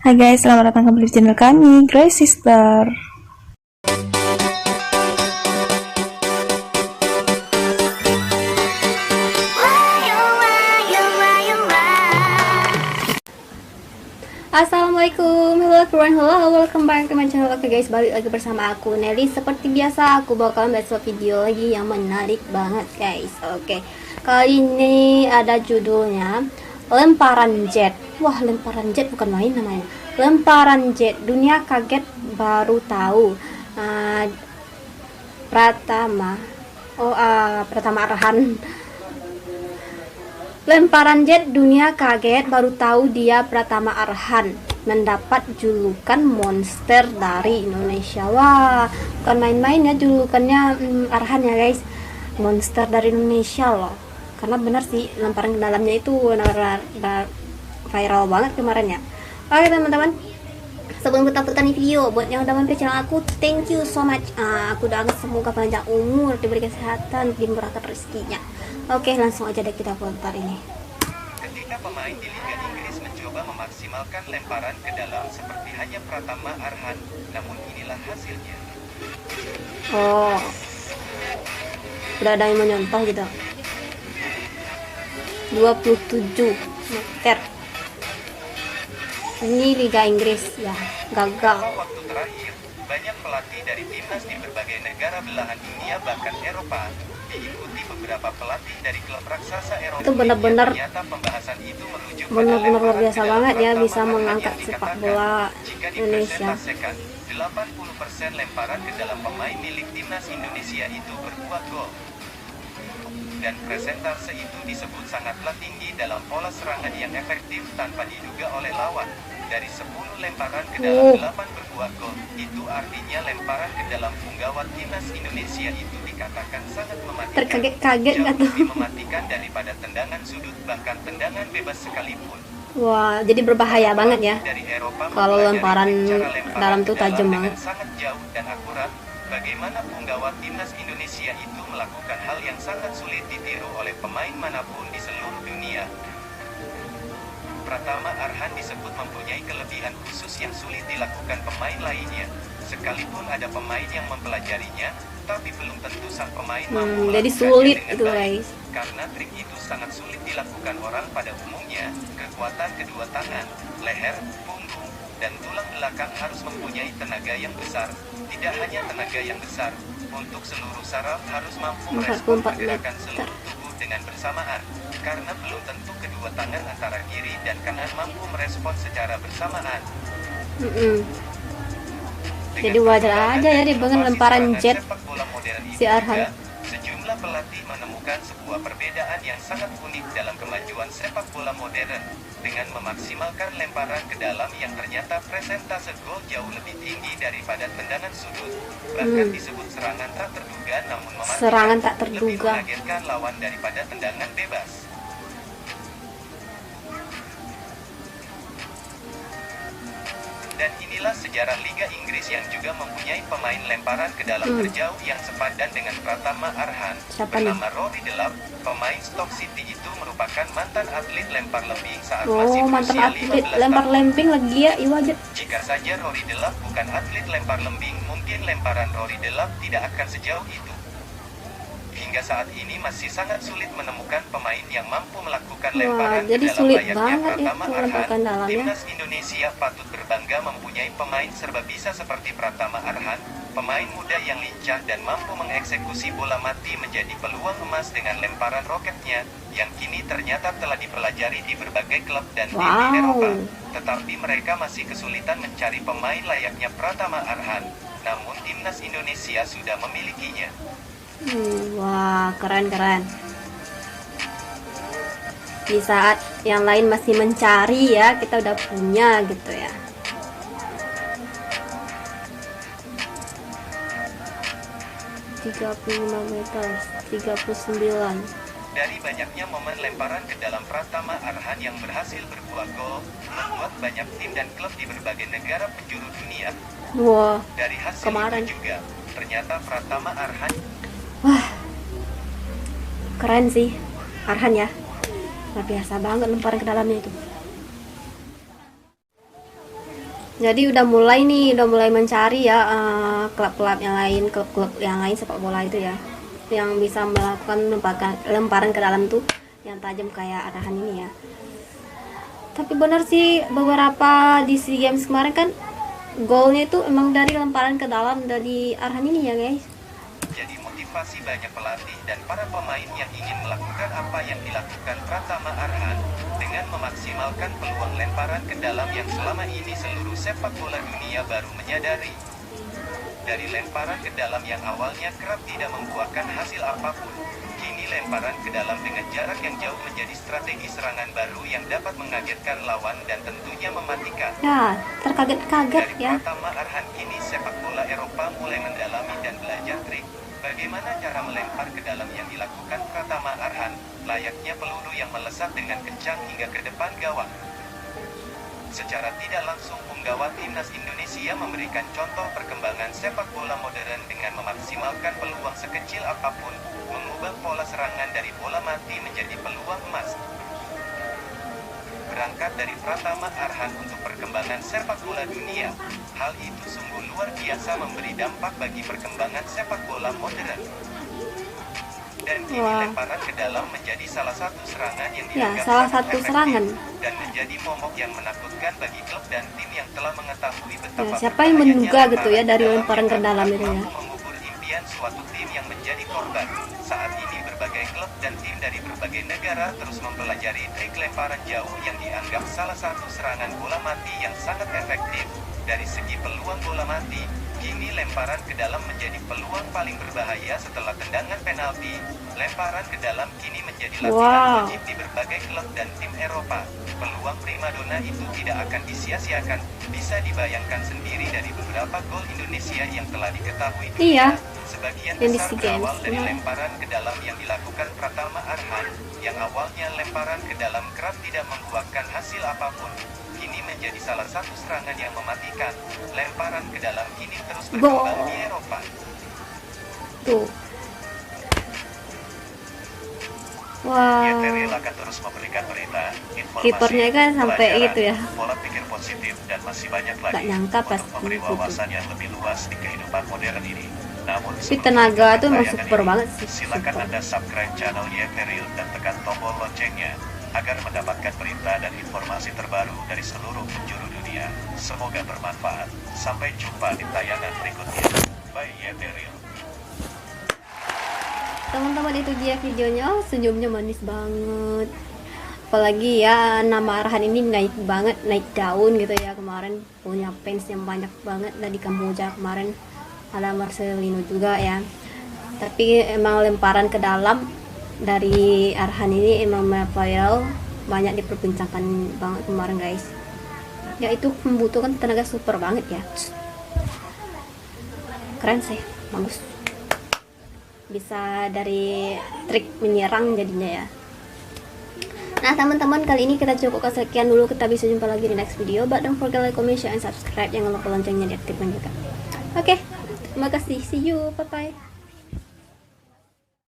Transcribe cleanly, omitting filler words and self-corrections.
Hai guys, selamat datang kembali di channel kami, Grace Sister. Assalamualaikum, hello everyone, hello, welcome back to my channel. Oke guys, balik lagi bersama aku Nelly. Seperti biasa, aku bakalan buat video lagi yang menarik banget guys. Oke, kali ini ada judulnya Lemparan Jet. Wah, lemparan jet bukan main namanya. Lemparan jet, dunia kaget baru tahu. Pratama Arhan. Lemparan jet, dunia kaget baru tahu dia Pratama Arhan mendapat julukan monster dari Indonesia. Wah, bukan main-main ya julukannya Arhan ya guys, monster dari Indonesia loh. Karena benar sih lemparan ke dalamnya itu viral banget kemarin ya. Oke teman-teman, sebelum kita lanjutkan video, buat yang udah mampir channel aku, thank you so much. Aku doakan semoga panjang umur, diberi kesehatan, dimurahkan rezekinya. Oke, langsung aja deh kita komentar ini. Ketika pemain di Liga Inggris mencoba memaksimalkan lemparan ke dalam seperti hanya Pratama Arhan, namun inilah hasilnya. Oh, udah ada yang menyontoh gitu. 27 meter. Ini Liga Inggris ya, gagal. Beberapa waktu terakhir, banyak pelatih dari timnas di berbagai negara belahan dunia bahkan Eropa diikuti beberapa pelatih dari klub raksasa Eropa. Itu benar-benar ternyata pembahasan itu merujuk benar-benar luar biasa banget ya, Pratama bisa Arhan mengangkat yang sepak dikatakan, bola jika Indonesia. dipresentasikan, 80% lemparan ke dalam pemain milik timnas Indonesia itu berbuah gol. Dan presentase itu disebut sangatlah tinggi dalam pola serangan yang efektif tanpa diduga oleh lawan. Dari 10 lemparan ke dalam 8 berbuah gol, itu artinya lemparan ke dalam punggawat timnas Indonesia itu dikatakan sangat mematikan. Terkaget-kaget Jauh nggak tuh? lebih mematikan daripada tendangan sudut, bahkan tendangan bebas sekalipun. Wah, jadi berbahaya banget ya. Dari Eropa Kalau lemparan cara ke dalam tuh tajam dengan banget. sangat jauh dan akurat. Bagaimana punggawat timnas Indonesia itu melakukan hal yang sangat sulit ditiru oleh pemain manapun di seluruh dunia. Pratama Arhan disebut mempunyai kelebihan khusus yang sulit dilakukan pemain lainnya. Sekalipun ada pemain yang mempelajarinya, tapi belum tentu sang pemain mampu Jadi melakukannya sulit dengan itu baik. guys. Karena trik itu sangat sulit dilakukan orang pada umumnya. Kekuatan kedua tangan, leher, punggung, dan tulang belakang harus mempunyai tenaga yang besar. Tidak hanya tenaga yang besar, untuk seluruh saraf harus mampu merespon 44 pergerakan meter. seluruh tubuh dengan bersamaan. Karena belum tentu kedua tangan antara kiri dan kanan mampu merespon secara bersamaan. Jadi wajar aja ya dibangun lemparan jet sepak bola modern ini si Arhan. juga, sejumlah pelatih menemukan sebuah perbedaan yang sangat unik dalam kemajuan sepak bola modern dengan memaksimalkan lemparan ke dalam yang ternyata presentase gol jauh lebih tinggi daripada tendangan sudut. Bahkan disebut serangan tak terduga namun mematikan, Serangan tak lebih terduga. mengagetkan lawan daripada tendangan bebas. Dan inilah sejarah Liga Inggris yang juga mempunyai pemain lemparan ke dalam terjauh yang sepadan dengan Pratama Arhan. Siapa nih? Bernama Rory Delap, pemain Stoke City itu merupakan mantan atlet lempar lembing saat masih Oh, mantan berusia atlet 15 lempar tahun. lemping lagi ya, iya wajar. Jika saja Rory Delap bukan atlet lempar lembing, mungkin lemparan Rory Delap tidak akan sejauh itu. Hingga saat ini masih sangat sulit menemukan pemain yang mampu melakukan Wah, lemparan ke jadi dalam sulit layaknya banget ya Pratama lemparan Arhan. dalamnya. Timnas Indonesia patut berbangga mempunyai pemain serba bisa seperti Pratama Arhan, pemain muda yang lincah dan mampu mengeksekusi bola mati menjadi peluang emas dengan lemparan roketnya, yang kini ternyata telah dipelajari di berbagai klub dan tim di Eropa. Tetapi mereka masih kesulitan mencari pemain layaknya Pratama Arhan, namun timnas Indonesia sudah memilikinya. Wah, keren-keren. Di saat yang lain masih mencari ya, kita udah punya gitu ya. meter, 39. Dari banyaknya momen lemparan ke dalam Pratama Arhan yang berhasil berbuah gol, membuat banyak tim dan klub di berbagai negara penjuru dunia. Wah, Dari hasil kemarin. itu juga, ternyata Pratama Arhan Wah, keren sih Arhan ya. Luar biasa banget lemparan ke dalamnya itu. Jadi udah mulai mencari ya klub-klub yang lain, klub-klub yang lain sepak bola itu ya, yang bisa melakukan lemparan ke dalam tuh yang tajam kayak Arhan ini ya. Tapi benar sih, beberapa di SEA Games kemarin kan golnya itu emang dari lemparan ke dalam dari Arhan ini ya guys. Jadi motivasi banyak pelatih dan para pemain yang ingin melakukan apa yang dilakukan Pratama Arhan dengan memaksimalkan peluang lemparan ke dalam yang selama ini seluruh sepak bola dunia baru menyadari. Dari lemparan ke dalam yang awalnya kerap tidak membuahkan hasil apapun, kini lemparan ke dalam dengan jarak yang jauh menjadi strategi serangan baru yang dapat mengagetkan lawan dan tentunya mematikan. Ya, terkaget-kaget Dari ya. Pratama Arhan kini sepak bola Eropa mulai mendalami dan belajar trik bagaimana cara melempar ke dalam yang dilakukan Pratama Arhan, layaknya peluru yang melesat dengan kencang hingga ke depan gawang. Secara tidak langsung, punggawa timnas Indonesia memberikan contoh perkembangan sepak bola modern dengan memaksimalkan peluang sekecil apapun, mengubah pola serangan dari bola mati menjadi peluang emas. Berangkat dari Pratama Arhan untuk perkembangan sepak bola dunia, hal itu sungguh luar biasa memberi dampak bagi perkembangan sepak bola modern. Dan kini lemparan ke dalam menjadi salah satu serangan yang dianggap salah sangat satu efektif serangan. dan menjadi momok yang menakutkan bagi klub dan tim yang telah mengetahui betapa Siapa yang menduga gitu ya dari lemparan ke dalam itu ya. mengubur impian suatu tim yang menjadi korban. Saat ini berbagai klub dan tim dari berbagai negara terus mempelajari trik lemparan jauh yang dianggap salah satu serangan bola mati yang sangat efektif. Dari segi peluang bola mati, kini lemparan ke dalam menjadi peluang paling berbahaya setelah tendangan penalti. Lemparan ke dalam kini menjadi latihan wajib di berbagai klub dan tim Eropa. Peluang primadona itu tidak akan disia-siakan. Bisa dibayangkan sendiri dari beberapa gol Indonesia yang telah diketahui dunia. Iya. Sebagian Yang di besar SEA Games, berawal dari benar. lemparan ke dalam yang dilakukan Pratama Arhan, yang awalnya lemparan ke dalam kerap tidak membuahkan hasil apapun. Kini menjadi salah satu serangan yang mematikan. Lemparan ke dalam kini terus berkembang di Eropa. Tuh. Wah. YTRL akan terus memberikan berita, informasi, Kipernya kan sampai pelajaran, gitu ya. pola pikir positif dan masih banyak lagi Gak nyangka pas untuk memberi gitu. wawasan yang lebih luas di kehidupan modern ini. Namun Tapi sebelum tenaga meninggalkan tuh emang tayangan super ini, banget sih, silakan super. Anda subscribe channel YTRL dan tekan tombol loncengnya agar mendapatkan berita dan informasi terbaru dari seluruh penjuru dunia. Semoga bermanfaat. Sampai jumpa di tayangan berikutnya. Bye YTRL. Teman-teman, itu dia videonya. Oh, senyumnya manis banget. Apalagi ya nama Arhan ini naik banget, naik daun gitu ya. Kemarin punya fans yang banyak banget dari Kamboja kemarin. Ada Marcelino juga ya. Tapi emang lemparan ke dalam dari Arhan ini emang viral, banyak diperbincangkan banget kemarin guys. Ya itu membutuhkan tenaga super banget ya. Keren sih, bagus. Bisa dari trik menyerang jadinya ya. Nah teman-teman, kali ini kita cukupkan sekian dulu. Kita bisa jumpa lagi di next video. But don't forget like, comment, share, and subscribe. Jangan lupa loncengnya diaktifkan juga. Oke, terima kasih. See you. Bye bye.